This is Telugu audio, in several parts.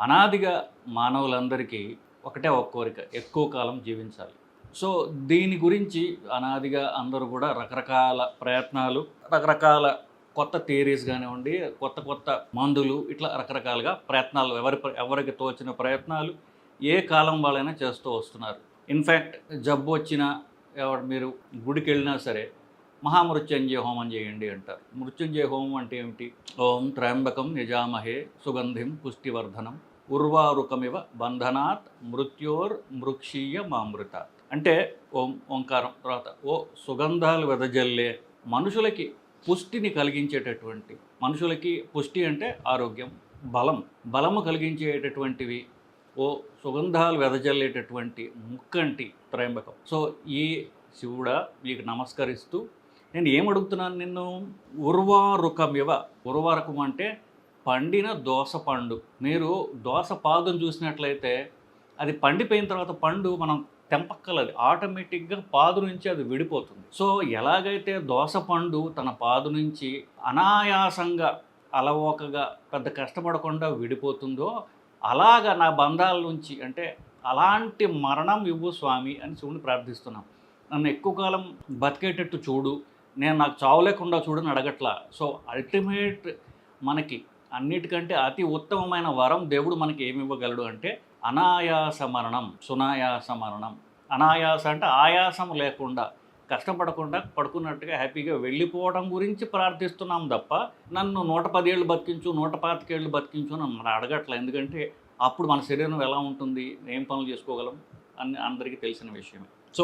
అనాదిగా మానవులందరికీ ఒకటే ఒక కోరిక, ఎక్కువ కాలం జీవించాలి. సో, దీని గురించి అనాదిగా అందరూ కూడా రకరకాల ప్రయత్నాలు, రకరకాల కొత్త థియరీస్ గానివ్వండి, కొత్త కొత్త మందులు ఇట్లా రకరకాలుగా ప్రయత్నాలు ఎవరికి తోచిన ప్రయత్నాలు ఏ కాలం వాళ్ళైనా చేస్తూ వస్తున్నారు. ఇన్‌ఫాక్ట్ జబ్బొచ్చినా మీరు గుడికెళ్ళినా సరే మహామృత్యుంజయ హోమం చేయండి అంటారు. మృత్యుంజయ హోమం అంటే ఏమిటి? ఓం త్రయంబకం యజామహే సుగంధిం పుష్టివర్ధనం ఉర్వారుకమివ బంధనాత్ మృత్యోర్ మృక్షీయ మామృతాత్. అంటే ఓంకారం తర్వాత సుగంధాలు వెదజల్లే మనుషులకి పుష్టిని కలిగించేటటువంటి, మనుషులకి పుష్టి అంటే ఆరోగ్యం, బలము కలిగించేటటువంటివి సుగంధాలు వెదజల్లేటటువంటి ముక్కంటి త్రయంబకం. సో ఈ శివుడా మీకు నమస్కరిస్తూ నేను ఏమడుగుతున్నాను నిన్ను? ఉర్వారుకమివ. ఉర్వారకం అంటే పండిన దోసపండు. మీరు దోసపాదును చూసినట్లయితే అది పండిపోయిన తర్వాత పండు మనం తెంపక్కలది, ఆటోమేటిక్గా పాదు నుంచి అది విడిపోతుంది. సో ఎలాగైతే దోసపండు తన పాదు నుంచి అనాయాసంగా అలవోకగా పెద్ద కష్టపడకుండా విడిపోతుందో అలాగా నా బంధాల నుంచి, అంటే అలాంటి మరణం ఇవ్వు స్వామి అని శివుని ప్రార్థిస్తున్నాం. నన్ను ఎక్కువ కాలం బతికేటట్టు చూడు, నాకు చావు లేకుండా చూడని అడగట్లా. సో అల్టిమేట్ మనకి అన్నిటికంటే అతి ఉత్తమమైన వరం దేవుడు మనకి ఏమి ఇవ్వగలడు అంటే అనాయాస మరణం, సునాయాస మరణం. అనాయాస అంటే ఆయాసం లేకుండా, కష్టపడకుండా పడుకున్నట్టుగా హ్యాపీగా వెళ్ళిపోవడం గురించి ప్రార్థిస్తున్నాం తప్ప నన్ను 110 ఏళ్ళు బతికించు, 125 ఏళ్ళు బతికించు అని మనం అడగట్లే. ఎందుకంటే అప్పుడు మన శరీరం ఎలా ఉంటుంది, ఏం పనులు చేసుకోగలం అని అందరికీ తెలిసిన విషయమే. సో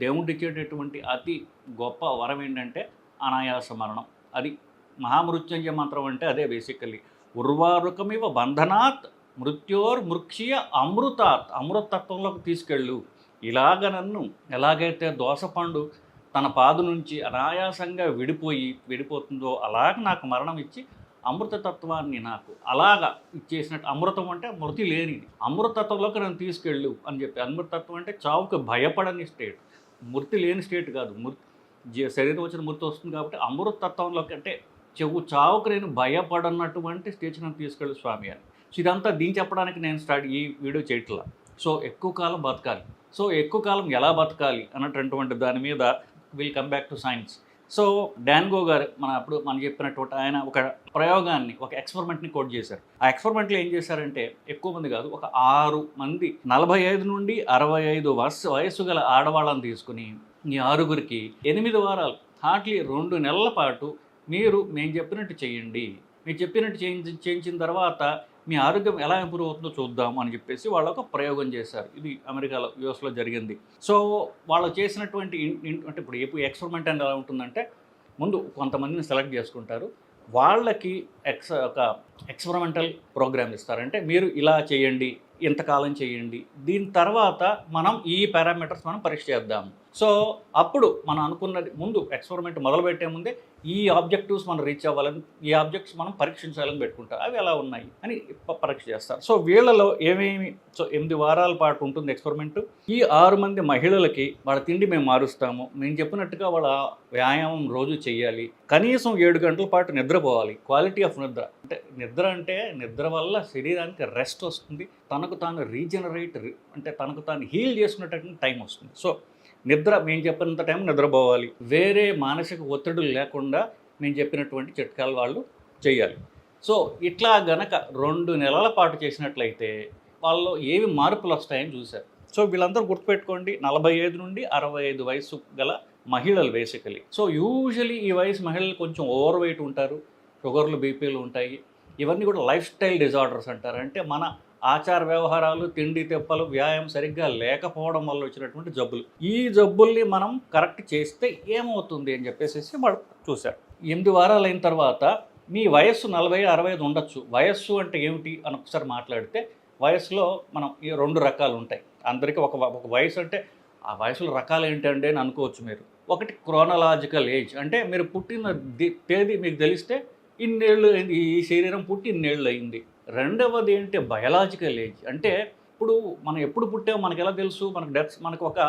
దేవుడు ఇచ్చేటటువంటి అతి గొప్ప వరం ఏంటంటే అనాయాస మరణం. అది మహామృత్యుంజయ మంత్రం అంటే అదే బేసికల్లీ. ఉర్వారుకమివ బంధనాత్ మృత్యోర్ మృక్షీయ అమృతాత్. అమృతత్వంలోకి తీసుకెళ్ళు. ఇలాగ నన్ను ఎలాగైతే దోసపండు తన పాదు నుంచి అనాయాసంగా విడిపోతుందో అలాగ నాకు మరణం ఇచ్చి అమృతతత్వాన్ని నాకు అలాగా ఇచ్చేసినట్టు. అమృతం అంటే మృతి లేనిది, అమృతత్వంలోకి నన్ను తీసుకెళ్ళు అని చెప్పి. అమృతత్వం అంటే చావుకి భయపడని స్టేట్, మృతి లేని స్టేట్ కాదు. శరీరం వచ్చిన మృతి వస్తుంది కాబట్టి అమృతత్వంలోకి, అంటే చావుకు నేను భయపడనటువంటి స్టేజ్ నన్ను తీసుకెళ్ళు స్వామి అని. సో ఇదంతా దీన్ని చెప్పడానికి నేను ఈ వీడియో చేయట్లా. సో ఎక్కువ కాలం బతకాలి. సో ఎక్కువ కాలం ఎలా బతకాలి అన్నటువంటి దాని మీద will come back to science. So డాన్గో గారు మనం చెప్పినటువంటి ఆయన ఒక ప్రయోగాన్ని, ఒక ఎక్స్పెరిమెంట్ని కోట్ చేశారు. ఆ ఎక్స్పెరిమెంట్లో ఏం చేశారంటే ఎక్కువ మంది కాదు, ఒక 6 మంది 45 నుండి 65 వయస్సు గల ఆడవాళ్ళని తీసుకుని ఈ 6గురికి 8 వారాలు హార్డ్లీ 2 నెలల పాటు మేము చెప్పినట్టు చేయండి, మీరు చెప్పినట్టు చేయించిన తర్వాత మీ ఆరోగ్యం ఎలా ఇంప్రూవ్ అవుతుందో చూద్దాం అని చెప్పేసి వాళ్ళు ఒక ప్రయోగం చేశారు. ఇది అమెరికాలో, యూఎస్లో జరిగింది. సో వాళ్ళు చేసినటువంటి అంటే ఇప్పుడు ఎక్స్పెరిమెంట్ అనేది ఎలా ఉంటుందంటే ముందు కొంతమందిని సెలెక్ట్ చేసుకుంటారు. వాళ్ళకి ఒక ఎక్స్పెరిమెంటల్ ప్రోగ్రామ్ ఇస్తారు. అంటే మీరు ఇలా చేయండి, ఇంతకాలం చేయండి, దీని తర్వాత మనం ఈ పారామీటర్స్ మనం పరీక్ష చేద్దాం. సో అప్పుడు మనం అనుకున్నది, ముందు ఎక్స్పెరిమెంట్ మొదలుపెట్టే ముందే ఈ ఆబ్జెక్టివ్స్ మనం రీచ్ అవ్వాలని, ఈ ఆబ్జెక్ట్స్ మనం పరీక్షించాలని పెట్టుకుంటారు. అవి ఎలా ఉన్నాయి అని పరీక్ష చేస్తారు. సో వీళ్ళలో సో 8 వారాల పాటు ఉంటుంది ఎక్స్పెరిమెంట్. ఈ 6 మంది మహిళలకి వాళ్ళ తిండి మేము మారుస్తాము, మేము చెప్పినట్టుగా వాళ్ళ వ్యాయామం రోజు చేయాలి, కనీసం 7 గంటల పాటు నిద్రపోవాలి. క్వాలిటీ ఆఫ్ నిద్ర అంటే నిద్ర వల్ల శరీరానికి రెస్ట్ వస్తుంది, తనకు తాను రీజనరేట్, అంటే తనకు తాను హీల్ చేసుకునేటటువంటి టైం వస్తుంది. సో నిద్ర మేము చెప్పినంత టైం నిద్రపోవాలి, వేరే మానసిక ఒత్తిడులు లేకుండా మేము చెప్పినటువంటి చిట్కాలు వాళ్ళు చేయాలి. సో ఇట్లా గనక 2 నెలల పాటు చేసినట్లయితే వాళ్ళు ఏవి మార్పులు వస్తాయని చూశారు. సో వీళ్ళందరూ గుర్తుపెట్టుకోండి, 45 నుండి 65 వయసు గల మహిళలు బేసికలీ. సో యూజువలీ ఈ వయసు మహిళలు కొంచెం ఓవర్ వెయిట్ ఉంటారు, షుగర్లు, బీపీలు ఉంటాయి. ఇవన్నీ కూడా లైఫ్ స్టైల్ డిజార్డర్స్ అంటారు. అంటే మన ఆచార వ్యవహారాలు, తిండి తెప్పలు, వ్యాయామం సరిగ్గా లేకపోవడం వల్ల వచ్చినటువంటి జబ్బులు. ఈ జబ్బుల్ని మనం కరెక్ట్ చేస్తే ఏమవుతుంది అని చెప్పేసి వాళ్ళు చూశారు. 8 వారాలు అయిన తర్వాత మీ వయస్సు 40, 65 ఉండొచ్చు. వయస్సు అంటే ఏమిటి అని ఒకసారి మాట్లాడితే వయసులో మనం 2 రకాలు ఉంటాయి. అందరికీ ఒక వయసు అంటే ఆ వయసులో రకాలు ఏంటంటే అని అనుకోవచ్చు మీరు. ఒకటి క్రోనలాజికల్ ఏజ్, అంటే మీరు పుట్టిన తేదీ మీకు తెలిస్తే ఇన్నేళ్ళు అయింది, ఈ శరీరం పుట్టి ఇన్నేళ్ళు అయింది. రెండవది ఏంటి బయలాజికల్ ఏజ్, అంటే ఇప్పుడు మనం ఎప్పుడు పుట్టామో మనకు ఎలా తెలుసు? మనకు ఒక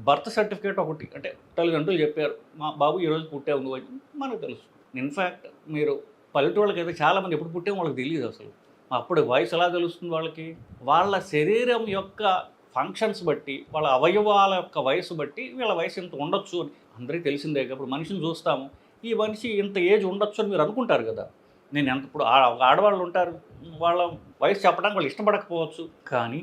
బర్త్ సర్టిఫికేట్ ఒకటి, అంటే తల్లిదండ్రులు చెప్పారు మా బాబు ఈరోజు పుట్టావు నువ్వు అని మనకు తెలుసు. ఇన్ఫ్యాక్ట్ మీరు పల్లెటూళ్ళకి అయితే చాలామంది ఎప్పుడు పుట్టామో వాళ్ళకి తెలియదు అసలు. అప్పుడు వయసు ఎలా తెలుస్తుంది వాళ్ళకి? వాళ్ళ శరీరం యొక్క ఫంక్షన్స్ బట్టి, వాళ్ళ అవయవాల యొక్క వయసు బట్టి వీళ్ళ వయసు ఇంత ఉండొచ్చు అని అందరికీ తెలిసిందే. ఇప్పుడు మనిషిని చూస్తాము, ఈ మనిషి ఇంత ఏజ్ ఉండొచ్చు అని మీరు అనుకుంటారు కదా. నేను ఎంత ఇప్పుడు ఆడవాళ్ళు ఉంటారు, వాళ్ళ వయసు చెప్పడానికి వాళ్ళు ఇష్టపడకపోవచ్చు, కానీ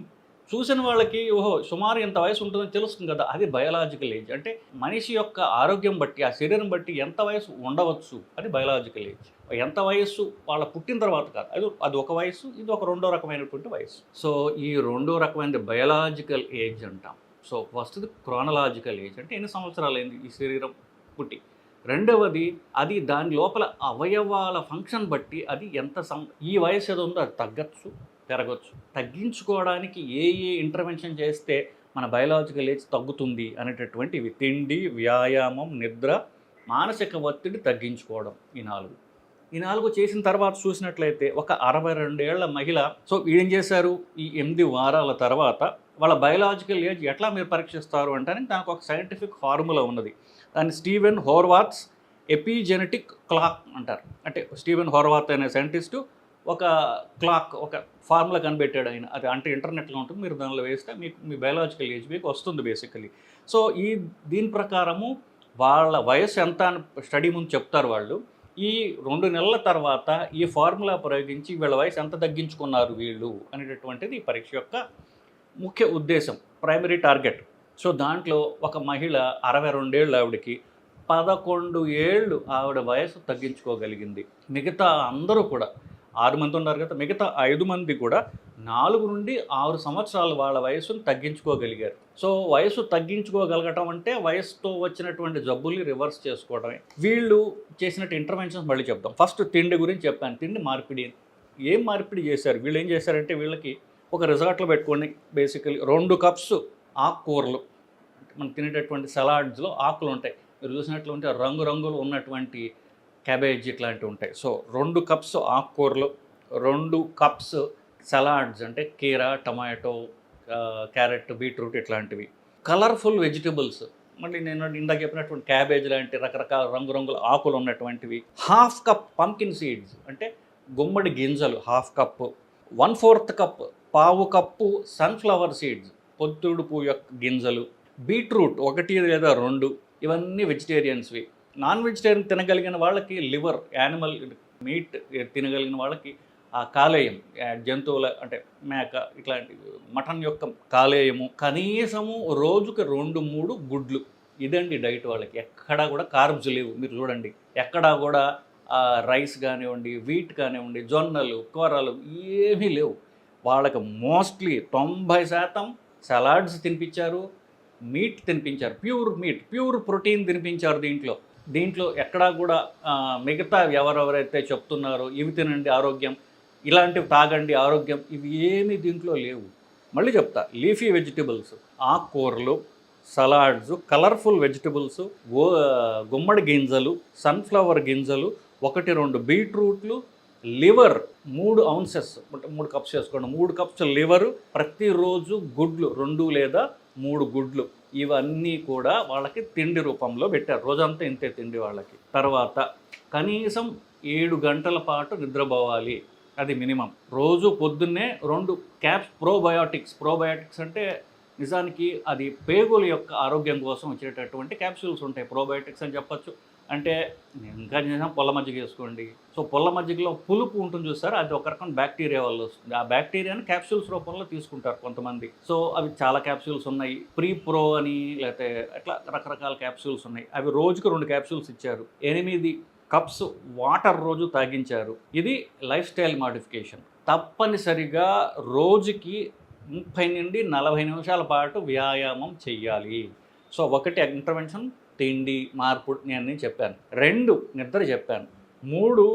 చూసిన వాళ్ళకి ఓహో సుమారు ఇంత వయసు ఉంటుందని తెలుస్తుంది కదా. అది బయలాజికల్ ఏజ్. అంటే మనిషి యొక్క ఆరోగ్యం బట్టి, ఆ శరీరం బట్టి ఎంత వయసు ఉండవచ్చు అది బయలాజికల్ ఏజ్. ఎంత వయస్సు వాళ్ళ పుట్టిన తర్వాత కాదు, అది ఒక వయసు, ఇది ఒక రెండో రకమైనటువంటి వయసు. సో ఈ రెండో రకమైన బయలాజికల్ ఏజ్ అంటాం. సో ఫస్ట్ది క్రోనలాజికల్ ఏజ్, అంటే ఎన్ని సంవత్సరాలైంది ఈ శరీరం పుట్టి. రెండవది అది దాని లోపల అవయవాల ఫంక్షన్ బట్టి అది ఈ వయసు ఏదో ఉందో అది తగ్గచ్చు, పెరగచ్చు. తగ్గించుకోవడానికి ఏ ఇంటర్వెన్షన్ చేస్తే మన బయలాజికల్ ఏజ్ తగ్గుతుంది అనేటటువంటివి తిండి, వ్యాయామం, నిద్ర, మానసిక ఒత్తిడి తగ్గించుకోవడం. ఈ నాలుగు చేసిన తర్వాత చూసినట్లయితే ఒక 62 ఏళ్ల మహిళ, సో ఏం చేశారు, ఈ 8 వారాల తర్వాత వాళ్ళ బయలాజికల్ ఏజ్ ఎట్లా మీరు పరీక్షిస్తారు అంటే దానికి ఒక సైంటిఫిక్ ఫార్ములా ఉన్నది. దాన్ని స్టీవెన్ హోర్వాత్స్ ఎపిజెనెటిక్ క్లాక్ అంటారు. అంటే స్టీవెన్ హోర్వాత్ అనే సైంటిస్టు ఒక క్లాక్, ఒక ఫార్ములా కనిపెట్టాడు ఆయన. అది అంటే ఇంటర్నెట్లో ఉంటుంది, మీరు దానిలో వేస్తే మీకు మీ బయలాజికల్ ఏజ్ మీకు వస్తుంది బేసికలీ. సో దీని ప్రకారము వాళ్ళ వయసు ఎంత అని స్టడీ ముందు చెప్తారు వాళ్ళు. ఈ 2 నెలల తర్వాత ఈ ఫార్ములా ప్రయోగించి వీళ్ళ వయసు ఎంత తగ్గించుకున్నారు వీళ్ళు అనేటటువంటిది ఈ పరీక్ష యొక్క ముఖ్య ఉద్దేశం, ప్రైమరీ టార్గెట్. సో దాంట్లో ఒక మహిళ 62 ఏళ్ళు, ఆవిడకి 11 ఏళ్ళు ఆవిడ వయసు తగ్గించుకోగలిగింది. మిగతా అందరూ కూడా 6 మంది ఉన్నారు కదా, మిగతా 5 మంది కూడా 4 నుండి 6 సంవత్సరాలు వాళ్ళ వయసును తగ్గించుకోగలిగారు. సో వయసు తగ్గించుకోగలగటం అంటే వయసుతో వచ్చినటువంటి జబ్బుల్ని రివర్స్ చేసుకోవడమే. వీళ్ళు చేసినట్టు ఇంటర్వెన్షన్స్ మళ్ళీ చెప్తాం. ఫస్ట్ తిండి గురించి చెప్పాను. తిండి మార్పిడి. ఏం మార్పిడి చేశారు వీళ్ళు? ఏం చేశారంటే వీళ్ళకి ఒక రిసార్ట్లో పెట్టుకోండి, బేసికలీ 2 కప్స్ ఆకుకూరలు, మనం తినేటటువంటి సలాడ్స్లో ఆకులు ఉంటాయి, మీరు చూసినట్లుంటే రంగురంగులు ఉన్నటువంటి క్యాబేజ్ ఇట్లాంటివి ఉంటాయి. సో 2 కప్స్ ఆకుకూరలు, 2 కప్స్ సలాడ్స్ అంటే కీరా, టమాటో, క్యారెట్, బీట్రూట్ ఇట్లాంటివి. కలర్ఫుల్ వెజిటబుల్స్, మళ్ళీ నేను ఇందాక చెప్పినటువంటి క్యాబేజ్ లాంటి రకరకాల రంగురంగుల ఆకులు ఉన్నటువంటివి. 1/2 కప్ పంకిన్ సీడ్స్ అంటే గుమ్మడి గింజలు 1/2 cup. 1/4 cup, 1/4 cup sunflower seeds పొద్దుడు పువ్వు యొక్క గింజలు. బీట్రూట్ 1 లేదా 2. ఇవన్నీ వెజిటేరియన్స్వి. నాన్ వెజిటేరియన్ తినగలిగిన వాళ్ళకి లివర్, యానిమల్ మీట్ తినగలిగిన వాళ్ళకి ఆ కాలేయం, జంతువుల అంటే మేక ఇట్లాంటి మటన్ యొక్క కాలేయము, కనీసము రోజుకి 2-3 గుడ్లు. ఇదండి డైట్ వాళ్ళకి. ఎక్కడా కూడా కార్బ్స్ లేవు. మీరు చూడండి, ఎక్కడా కూడా రైస్ కానివ్వండి, వీట్ కానివ్వండి, జొన్నలు, కూరలు ఏమీ లేవు. వాళ్ళకి మోస్ట్లీ 90% సలాడ్స్ తినిపించారు, మీట్ తినిపించారు, ప్యూర్ మీట్, ప్యూర్ ప్రోటీన్ తినిపించారు. దీంట్లో ఎక్కడా కూడా మిగతా ఎవరెవరైతే చెప్తున్నారో ఇవి తినండి ఆరోగ్యం, ఇలాంటివి తాగండి ఆరోగ్యం, ఇవి ఏమీ దీంట్లో లేవు. మళ్ళీ చెప్తా, లీఫీ వెజిటబుల్స్, ఆకుకూరలు, సలాడ్స్, కలర్ఫుల్ వెజిటబుల్స్, గుమ్మడి గింజలు, సన్ఫ్లవర్ గింజలు, 1-2 బీట్రూట్లు, లివర్ 3 ounces, 3 కప్స్ వేసుకోండి. 3 కప్స్ లివరు, ప్రతిరోజు గుడ్లు 2 లేదా 3 గుడ్లు. ఇవన్నీ కూడా వాళ్ళకి తిండి రూపంలో పెట్టారు. రోజంతా ఇంతే తిండి వాళ్ళకి. తర్వాత కనీసం 7 గంటల పాటు నిద్రపోవాలి, అది మినిమం. రోజు పొద్దున్నే 2 క్యాప్స్ ప్రోబయోటిక్స్ అంటే నిజానికి అది పేగుల యొక్క ఆరోగ్యం కోసం వచ్చేటటువంటి క్యాప్సూల్స్ ఉంటాయి. ప్రోబయోటిక్స్ అని చెప్పచ్చు. అంటే ఇంకా చేసాం పొల్ల మజ్జిగ వేసుకోండి. సో పొల్ల మజ్జిగలో పులుపు ఉంటుంది చూస్తారు, అది ఒక రకం బ్యాక్టీరియా వల్ల వస్తుంది. ఆ బ్యాక్టీరియాని క్యాప్సూల్స్ రూపంలో తీసుకుంటారు కొంతమంది. సో అవి చాలా క్యాప్సూల్స్ ఉన్నాయి. ప్రీ-ప్రో అని లేకపోతే అట్లా రకరకాల క్యాప్సూల్స్ ఉన్నాయి. అవి రోజుకు 2 క్యాప్సూల్స్ ఇచ్చారు. 8 కప్స్ వాటర్ రోజు తాగించారు. ఇది లైఫ్ స్టైల్ మాడిఫికేషన్. తప్పనిసరిగా రోజుకి 30 నుండి 40 నిమిషాల పాటు వ్యాయామం చెయ్యాలి. సో 1 ఇంటర్వెన్షన్, తిండి మార్పు నేను చెప్పాను. 2 నిద్ర చెప్పాను. 3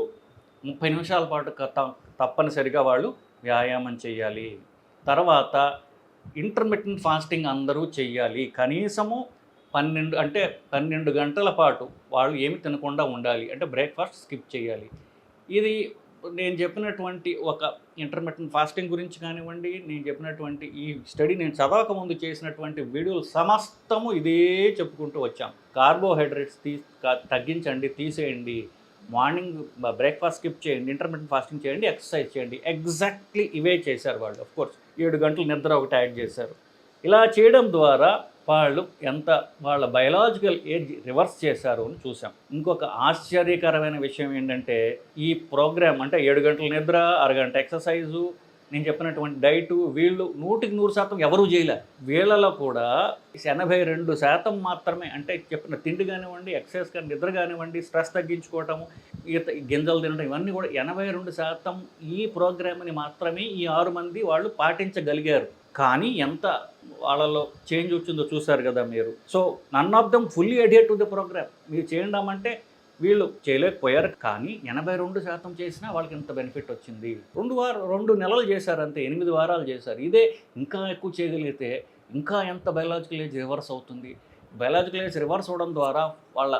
30 నిమిషాల పాటు తప్పనిసరిగా వాళ్ళు వ్యాయామం చేయాలి. తర్వాత ఇంటర్మిటెంట్ ఫాస్టింగ్ అందరూ చెయ్యాలి. కనీసము 12 గంటల పాటు వాళ్ళు ఏమి తినకుండా ఉండాలి. అంటే బ్రేక్ఫాస్ట్ స్కిప్ చేయాలి. ఇది నేను చెప్పినటువంటి ఒక ఇంటర్మిటెంట్ ఫాస్టింగ్ గురించి కానివ్వండి, నేను చెప్పినటువంటి ఈ స్టడీ నేను చదవక ముందు చేసినటువంటి వీడియోలు సమస్తము ఇదే చెప్పుకుంటూ వచ్చాం. కార్బోహైడ్రేట్స్ తగ్గించండి, తీసేయండి. మార్నింగ్ బ్రేక్ఫాస్ట్ స్కిప్ చేయండి, ఇంటర్మీడియట్ ఫాస్టింగ్ చేయండి, ఎక్సర్సైజ్ చేయండి. ఎగ్జాక్ట్లీ ఇవే చేశారు వాళ్ళు. కోర్స్ 7 గంటలు నిద్ర ఒకటి యాడ్ చేశారు. ఇలా చేయడం ద్వారా వాళ్ళు ఎంత వాళ్ళ బయలాజికల్ ఏజ్ రివర్స్ చేశారు అని చూసాం. ఇంకొక ఆశ్చర్యకరమైన విషయం ఏంటంటే ఈ ప్రోగ్రామ్ అంటే 7 గంటల నిద్ర, అరగంట ఎక్సర్సైజు, నేను చెప్పినటువంటి డైటు వీళ్ళు 100% ఎవరూ చేయలే. వీళ్ళలో కూడా 82% మాత్రమే, అంటే చెప్పిన తిండి కానివ్వండి, ఎక్సర్సైజ్ కానీ, నిద్ర కానివ్వండి, స్ట్రెస్ తగ్గించుకోవటము, గింజలు తినడం, ఇవన్నీ కూడా 82% ఈ ప్రోగ్రామ్ని మాత్రమే ఈ 6 మంది వాళ్ళు పాటించగలిగారు. కానీ ఎంత వాళ్ళలో చేంజ్ వచ్చిందో చూశారు కదా మీరు. So none of them fully adhere to the programme. మీరు చేయడం వీళ్ళు చేయలేకపోయారు, కానీ 82% చేసినా వాళ్ళకి ఎంత బెనిఫిట్ వచ్చింది. 2 నెలలు చేశారు అంతే, 8 వారాలు చేశారు. ఇదే ఇంకా ఎక్కువ చేయగలిగితే ఇంకా ఎంత బయలాజికల్ ఏజ్ రివర్స్ అవుతుంది. బయలాజికల్ ఏజ్ రివర్స్ అవ్వడం ద్వారా వాళ్ళ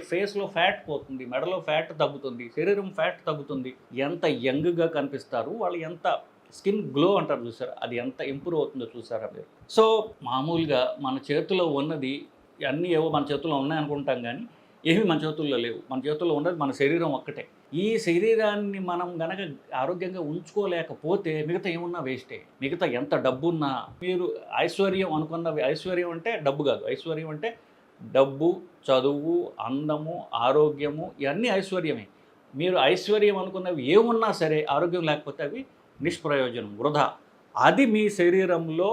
ఫేస్లో ఫ్యాట్ పోతుంది, మెడలో ఫ్యాట్ తగ్గుతుంది, శరీరం ఫ్యాట్ తగ్గుతుంది, ఎంత యంగ్గా కనిపిస్తారు, వాళ్ళు ఎంత స్కిన్ గ్లో అంటారు చూసారు, అది ఎంత ఇంప్రూవ్ అవుతుందో చూసారా మీరు. సో మామూలుగా మన చేతిలో ఉన్నది అన్నీ ఏవో మన చేతుల్లో ఉన్నాయనుకుంటాం, కానీ ఏమీ మన చేతుల్లో లేవు. మన చేతుల్లో ఉన్నది మన శరీరం ఒక్కటే. ఈ శరీరాన్ని మనం గనక ఆరోగ్యంగా ఉంచుకోలేకపోతే మిగతా ఏమున్నా వేస్టే. మిగతా ఎంత డబ్బున్నా, మీరు ఐశ్వర్యం అనుకున్నవి, ఐశ్వర్యం అంటే డబ్బు కాదు, ఐశ్వర్యం అంటే డబ్బు, చదువు, అందము, ఆరోగ్యము, ఇవన్నీ ఐశ్వర్యమే. మీరు ఐశ్వర్యం అనుకున్నవి ఏమున్నా సరే ఆరోగ్యం లేకపోతే అవి నిష్ప్రయోజనం, వృధా. అది మీ శరీరంలో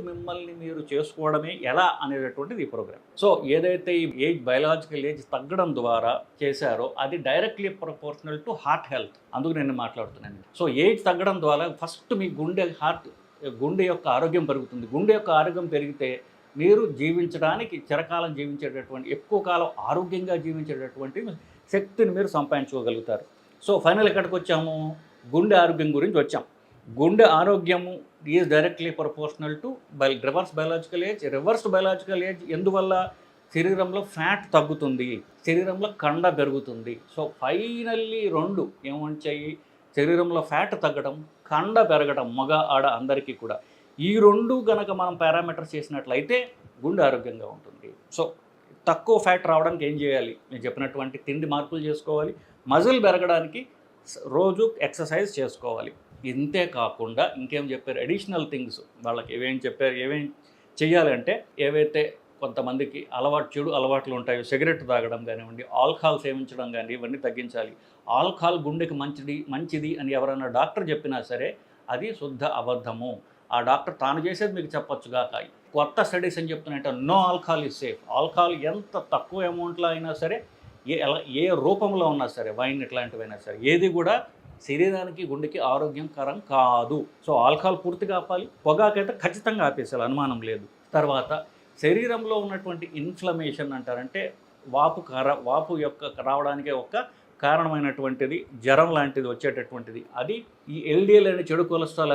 మిమ్మల్ని మీరు చేసుకోవడమే ఎలా అనేటటువంటిది ఈ ప్రోగ్రామ్. సో ఏదైతే ఈ ఏజ్ బయలాజికల్ ఏజ్ తగ్గడం ద్వారా చేశారో అది directly proportional to heart health. అందుకు నేను మాట్లాడుతున్నాను. సో ఏజ్ తగ్గడం ద్వారా ఫస్ట్ మీ గుండె యొక్క ఆరోగ్యం పెరుగుతుంది. గుండె యొక్క ఆరోగ్యం పెరిగితే మీరు జీవించడానికి, చిరకాలం జీవించేటటువంటి, ఎక్కువ కాలం ఆరోగ్యంగా జీవించేటటువంటి శక్తిని మీరు సంపాదించుకోగలుగుతారు. సో ఫైనల్ ఎక్కడికి వచ్చాము? గుండె ఆరోగ్యం గురించి వచ్చాం. గుండె ఆరోగ్యము is directly proportional to reversed biological age. ఎందువల్ల? శరీరంలో ఫ్యాట్ తగ్గుతుంది, శరీరంలో కండ పెరుగుతుంది. So finally 2 ఏమొచ్చాయి? శరీరంలో ఫ్యాట్ తగ్గడం, కండ పెరగడం, మగ ఆడ అందరికీ కూడా. ఈ 2 గనక మనం పారామీటర్స్ చేసినట్లయితే గుండె ఆరోగ్యంగా ఉంటుంది. సో తక్కువ ఫ్యాట్ రావడానికి ఏం చేయాలి? నేను చెప్పినటువంటి తిండి మార్పులు చేసుకోవాలి, మజిల్ పెరగడానికి రోజు ఎక్సర్సైజ్ చేసుకోవాలి. ఇంతే కాకుండా ఇంకేం చెప్పారు? అడిషనల్ థింగ్స్ వాళ్ళకి ఏమేం చెప్పారు, ఏమేం చేయాలంటే, ఏవైతే కొంతమందికి చెడు అలవాట్లు ఉంటాయో, సిగరెట్ తాగడం కానివ్వండి, ఆల్కహాల్ సేవించడం కానీ, ఇవన్నీ తగ్గించాలి. ఆల్కహాల్ గుండెకి మంచిది అని ఎవరైనా డాక్టర్ చెప్పినా సరే అది శుద్ధ అబద్ధము. ఆ డాక్టర్ తాను చేసేది మీకు చెప్పొచ్చుగాక. కొత్త స్టడీస్ అని చెప్తున్నాయంటే no alcohol is safe. Alcohol ఎంత తక్కువ అమౌంట్లో అయినా సరే, ఏ రూపంలో ఉన్నా సరే, వైన్ ఇట్లాంటివైనా సరే, ఏది కూడా శరీరానికి, గుండెకి ఆరోగ్యకరం కాదు. సో ఆల్కహాల్ పూర్తిగా ఆపాలి, పొగాకైతే ఖచ్చితంగా ఆపేసాలి, అనుమానం లేదు. తర్వాత శరీరంలో ఉన్నటువంటి ఇన్ఫ్లమేషన్ అంటారంటే వాపు యొక్క రావడానికి ఒక కారణమైనటువంటిది జ్వరం లాంటిది వచ్చేటటువంటిది, అది ఈ ఎల్డిఎల్ అనే చెడు కొలెస్ట్రాల్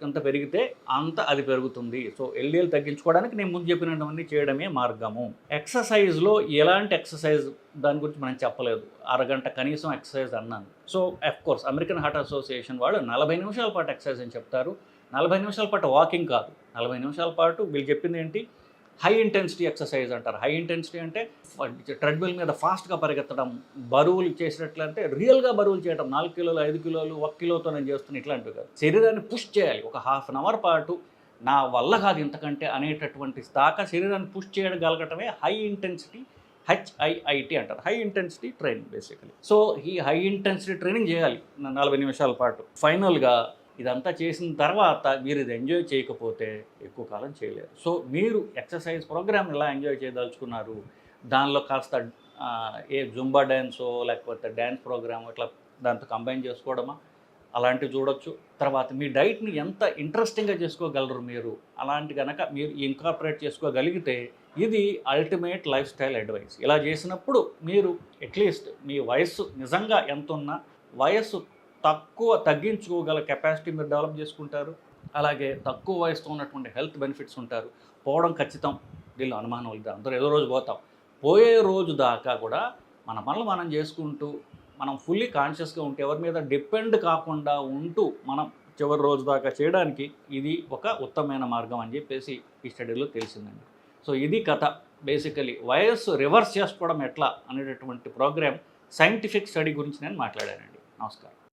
ఎంత పెరిగితే అంత అది పెరుగుతుంది. సో ఎల్డిఎల్ తగ్గించుకోవడానికి నేను ముందు చెప్పినవన్నీ చేయడమే మార్గము. ఎక్సర్సైజ్లో ఎలాంటి ఎక్సర్సైజ్ దాని గురించి మనం చెప్పలేదు, అరగంట కనీసం ఎక్సర్సైజ్ అన్నాను. So of course American heart association వాళ్ళు 40 నిమిషాల పాటు ఎక్సర్సైజ్ అని చెప్తారు. 40 నిమిషాల పాటు వాకింగ్ కాదు, 40 నిమిషాల పాటు వీళ్ళు చెప్పింది ఏంటి? హై ఇంటెన్సిటీ ఎక్సర్సైజ్ అంటారు. హై ఇంటెన్సిటీ అంటే ట్రెడ్మిల్ మీద ఫాస్ట్గా పరిగెత్తడం, బరువులు చేసినట్లంటే రియల్గా బరువులు చేయడం, 4 కిలోలు, 5 కిలోలు, 1 కిలోతో నేను చేస్తున్నా, ఇట్లాంటివి కాదు. శరీరాన్ని పుష్ చేయాలి. ఒక ½ అవర్ పాటు నా వల్ల కాదు ఇంతకంటే అనేటటువంటి దాకా శరీరాన్ని పుష్ చేయగలగటమే హై ఇంటెన్సిటీ, HIIT అంటారు, high intensity training basically. So ఈ హై ఇంటెన్సిటీ ట్రైనింగ్ చేయాలి 40 నిమిషాల పాటు. ఫైనల్గా ఇదంతా చేసిన తర్వాత మీరు ఇది ఎంజాయ్ చేయకపోతే ఎక్కువ కాలం చేయలేరు. సో మీరు ఎక్సర్సైజ్ ప్రోగ్రామ్ ఎలా ఎంజాయ్ చేయదలుచుకున్నారు, దానిలో కాస్త జుంబా డ్యాన్సో లేకపోతే డ్యాన్స్ ప్రోగ్రామ్ ఇట్లా దాంతో కంబైన్ చేసుకోవడమా, అలాంటివి చూడొచ్చు. తర్వాత మీ డైట్ని ఎంత ఇంట్రెస్టింగ్గా చేసుకోగలరు మీరు, అలాంటి కనుక మీరు ఇన్కార్పొరేట్ చేసుకోగలిగితే ఇది అల్టిమేట్ లైఫ్ స్టైల్ అడ్వైస్. ఇలా చేసినప్పుడు మీరు అట్లీస్ట్ మీ వయస్సు నిజంగా ఎంత ఉన్నా వయస్సు తగ్గించుకోగల కెపాసిటీ మీరు డెవలప్ చేసుకుంటారు. అలాగే తక్కువ వయసుతో ఉన్నటువంటి హెల్త్ బెనిఫిట్స్ ఉంటారు. పోవడం ఖచ్చితం, దీనిలో అనుమానం లేదు, అందరూ ఏదో రోజు పోతాం. పోయే రోజు దాకా కూడా మన పనులు మనం చేసుకుంటూ మనం ఫుల్లీ కాన్షియస్గా ఉంటే, ఎవరి మీద డిపెండ్ కాకుండా ఉంటూ మనం చివరి రోజు దాకా చేయడానికి ఇది ఒక ఉత్తమమైన మార్గం అని చెప్పేసి ఈ స్టడీలో తెలిసిందండి. సో ఇది కథ. బేసికలీ వయస్సు రివర్స్ చేసుకోవడం ఎట్లా అనేటటువంటి ప్రోగ్రామ్ సైంటిఫిక్ స్టడీ గురించి నేను మాట్లాడానండి. నమస్కారం.